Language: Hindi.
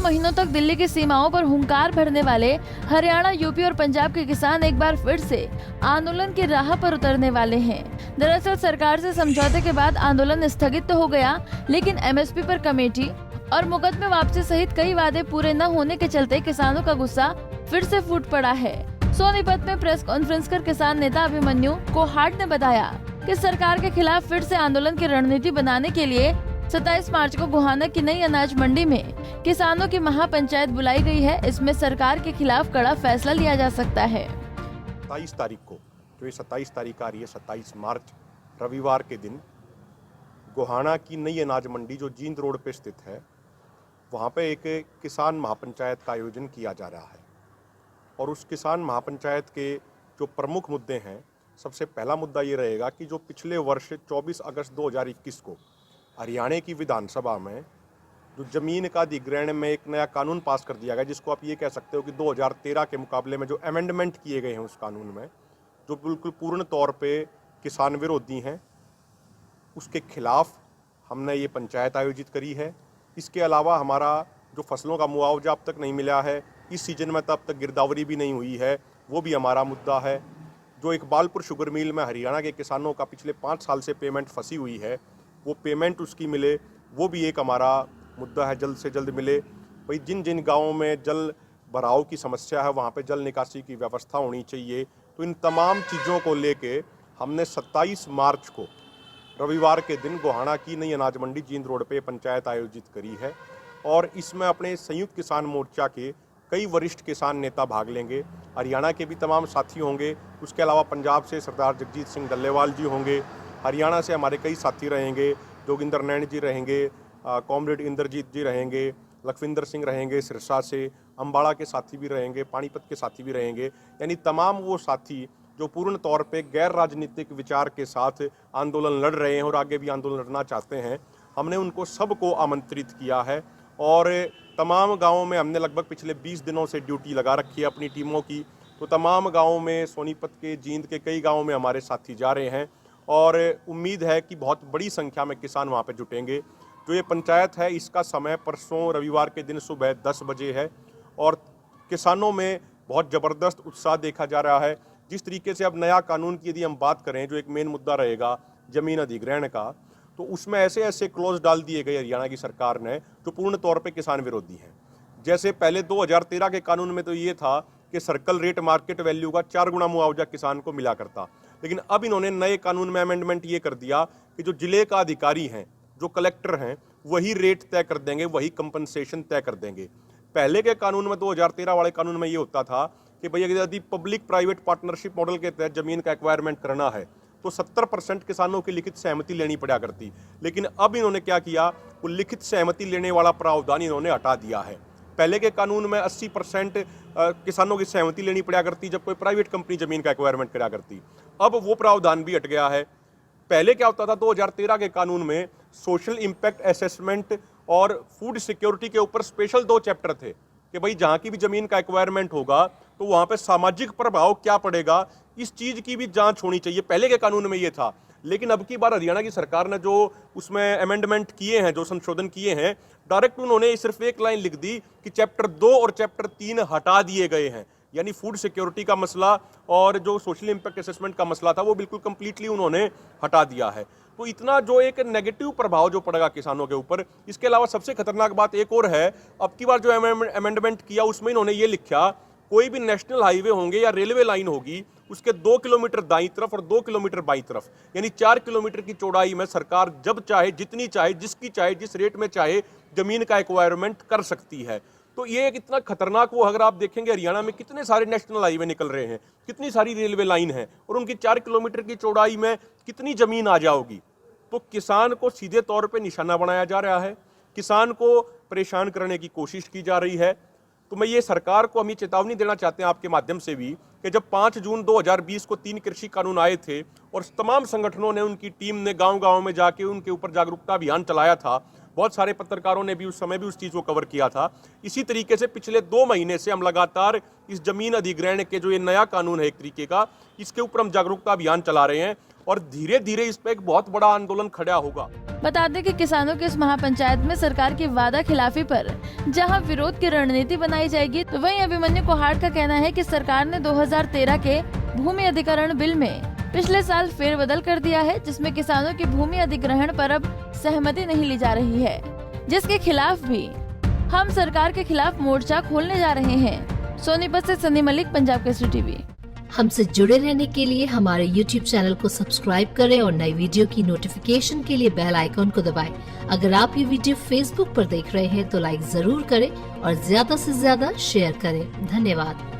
महीनों तक दिल्ली की सीमाओं पर हुंकार भरने वाले हरियाणा, यूपी और पंजाब के किसान एक बार फिर से आंदोलन की राह पर उतरने वाले हैं। दरअसल सरकार से समझौते के बाद आंदोलन स्थगित तो हो गया, लेकिन एमएसपी पर कमेटी और मुकदमे वापसी सहित कई वादे पूरे न होने के चलते किसानों का गुस्सा फिर से फूट पड़ा है। सोनीपत में प्रेस कॉन्फ्रेंस कर किसान नेता अभिमन्यु कोहाट ने बताया कि सरकार के खिलाफ फिर से आंदोलन की रणनीति बनाने के लिए 27 मार्च को गोहाना की नई अनाज मंडी में किसानों की महापंचायत बुलाई गई है। इसमें सरकार के खिलाफ कड़ा फैसला लिया जा सकता है। 27 तारीख को, जो ये 27 तारीख आ रही है, 27 मार्च रविवार के दिन गोहाना की नई अनाज मंडी जो जींद रोड पे स्थित है, वहाँ पे एक किसान महापंचायत का आयोजन किया जा रहा है। और उस किसान महापंचायत के जो प्रमुख मुद्दे हैं, सबसे पहला मुद्दा ये रहेगा कि जो पिछले वर्ष 24 अगस्त 2021 को हरियाणा की विधानसभा में जो ज़मीन का अधिग्रहण में एक नया कानून पास कर दिया गया, जिसको आप ये कह सकते हो कि 2013 के मुकाबले में जो अमेंडमेंट किए गए हैं उस कानून में, जो बिल्कुल पूर्ण तौर पे किसान विरोधी हैं, उसके खिलाफ हमने ये पंचायत आयोजित करी है। इसके अलावा हमारा जो फसलों का मुआवजा अब तक नहीं मिला है, इस सीजन में तब तक गिरदावरी भी नहीं हुई है, वो भी हमारा मुद्दा है। जो इकबालपुर शुगर मिल में हरियाणा के किसानों का पिछले 5 साल से पेमेंट फंसी हुई है, वो पेमेंट उसकी मिले, वो भी एक हमारा मुद्दा है, जल्द से जल्द मिले। भाई जिन जिन गाँवों में जल भराव की समस्या है, वहाँ पे जल निकासी की व्यवस्था होनी चाहिए। तो इन तमाम चीज़ों को लेके हमने 27 मार्च को रविवार के दिन गोहाना की नई अनाज मंडी जींद रोड पे पंचायत आयोजित करी है। और इसमें अपने संयुक्त किसान मोर्चा के कई वरिष्ठ किसान नेता भाग लेंगे। हरियाणा के भी तमाम साथी होंगे। उसके अलावा पंजाब से सरदार जगजीत सिंह डल्लेवाल जी होंगे। हरियाणा से हमारे कई साथी रहेंगे, जोगिंदर नैन जी रहेंगे, कॉमरेड इंद्रजीत जी रहेंगे, लखविंदर सिंह रहेंगे सिरसा से, अम्बाड़ा के साथी भी रहेंगे, पानीपत के साथी भी रहेंगे। यानी तमाम वो साथी जो पूर्ण तौर पे गैर राजनीतिक विचार के साथ आंदोलन लड़ रहे हैं और आगे भी आंदोलन लड़ना चाहते हैं, हमने उनको सबको आमंत्रित किया है। और तमाम गाँवों में हमने लगभग पिछले 20 दिनों से ड्यूटी लगा रखी है अपनी टीमों की। तो तमाम गाँवों में, सोनीपत के, जींद के कई गाँवों में हमारे साथी जा रहे हैं और उम्मीद है कि बहुत बड़ी संख्या में किसान वहाँ पे जुटेंगे। जो ये पंचायत है, इसका समय परसों रविवार के दिन सुबह 10 बजे है और किसानों में बहुत ज़बरदस्त उत्साह देखा जा रहा है। जिस तरीके से अब नया कानून की यदि हम बात करें, जो एक मेन मुद्दा रहेगा ज़मीन अधिग्रहण का, तो उसमें ऐसे ऐसे क्लॉज डाल दिए गए हरियाणा की सरकार ने जो पूर्ण तौर पे किसान विरोधी हैं। जैसे पहले 2013 के कानून में तो ये था कि सर्कल रेट मार्केट वैल्यू का 4 गुना मुआवजा किसान को मिला करता, लेकिन अब इन्होंने नए कानून में अमेंडमेंट ये कर दिया कि जो जिले का अधिकारी हैं, जो कलेक्टर हैं, वही रेट तय कर देंगे, वही कंपनसेशन तय कर देंगे। पहले के कानून में, 2013 वाले कानून में ये होता था कि भैया यदि पब्लिक प्राइवेट पार्टनरशिप मॉडल के तहत ज़मीन का एक्वायरमेंट करना है तो 70% किसानों की लिखित सहमति लेनी पड़ा करती। लेकिन अब इन्होंने क्या किया, वो लिखित सहमति लेने वाला प्रावधान इन्होंने हटा दिया है। पहले के कानून में 80% किसानों की सहमति लेनी पड़ा करती जब कोई प्राइवेट कंपनी ज़मीन का एक्वायरमेंट करा करती। अब वो प्रावधान भी हट गया है। पहले क्या होता था, 2013 के कानून में सोशल इम्पैक्ट असेसमेंट और फूड सिक्योरिटी के ऊपर स्पेशल 2 चैप्टर थे कि भाई जहाँ की भी ज़मीन का एक्वायरमेंट होगा तो वहाँ पे सामाजिक प्रभाव क्या पड़ेगा, इस चीज़ की भी जांच होनी चाहिए। पहले के कानून में ये था, लेकिन अब की बार हरियाणा की सरकार ने जो उसमें अमेंडमेंट किए हैं, जो संशोधन किए हैं, डायरेक्ट उन्होंने सिर्फ एक लाइन लिख दी कि चैप्टर 2 और चैप्टर 3 हटा दिए गए हैं। यानी फूड सिक्योरिटी का मसला और जो सोशल इम्पैक्ट असेसमेंट का मसला था, वो बिल्कुल कंप्लीटली उन्होंने हटा दिया है। तो इतना जो एक नेगेटिव प्रभाव जो पड़ेगा किसानों के ऊपर। इसके अलावा सबसे खतरनाक बात एक और है, अब की बार जो अमेंडमेंट किया उसमें इन्होंने ये लिखा, कोई भी नेशनल हाईवे होंगे या रेलवे लाइन होगी, उसके 2 किलोमीटर दाईं तरफ और 2 किलोमीटर बाईं तरफ, यानी 4 किलोमीटर की चौड़ाई में सरकार जब चाहे, जितनी चाहे, जिसकी चाहे, जिस रेट में चाहे जमीन का एक्वायरमेंट कर सकती है। तो ये एक इतना खतरनाक, वो अगर आप देखेंगे हरियाणा में कितने सारे नेशनल हाईवे निकल रहे हैं, कितनी सारी रेलवे लाइन है और उनकी 4 किलोमीटर की चौड़ाई में कितनी जमीन आ जाओगी। तो किसान को सीधे तौर पे निशाना बनाया जा रहा है, किसान को परेशान करने की कोशिश की जा रही है। तो मैं ये सरकार को हम ये चेतावनी देना चाहते हैं आपके माध्यम से भी कि जब 5 जून 2020 को 3 कृषि कानून आए थे और तमाम संगठनों ने, उनकी टीम ने गांव-गांव में जाके उनके ऊपर जागरूकता अभियान चलाया था, बहुत सारे पत्रकारों ने भी उस समय भी उस चीज़ को कवर किया था। इसी तरीके से पिछले 2 महीने से हम लगातार इस जमीन अधिग्रहण के जो ये नया कानून है एक तरीके का, इसके ऊपर हम जागरूकता अभियान चला रहे हैं और धीरे धीरे इस पे एक बहुत बड़ा आंदोलन खड़ा होगा। बता दें कि किसानों की इस महापंचायत में सरकार की वादा खिलाफी पर जहां विरोध की रणनीति बनाई जाएगी, तो वहीं अभिमन्यु कोहाड़ का कहना है कि सरकार ने 2013 के भूमि अधिग्रहण बिल में पिछले साल फेरबदल कर दिया है, जिसमें किसानों की भूमि अधिग्रहण पर अब सहमति नहीं ली जा रही है, जिसके खिलाफ भी हम सरकार के खिलाफ मोर्चा खोलने जा रहे हैं। सोनीपत से सनी मलिक, पंजाब केसरी टीवी। हमसे जुड़े रहने के लिए हमारे YouTube चैनल को सब्सक्राइब करें और नई वीडियो की नोटिफिकेशन के लिए बेल आइकॉन को दबाएं। अगर आप ये वीडियो Facebook पर देख रहे हैं तो लाइक जरूर करें और ज्यादा से ज्यादा शेयर करें। धन्यवाद।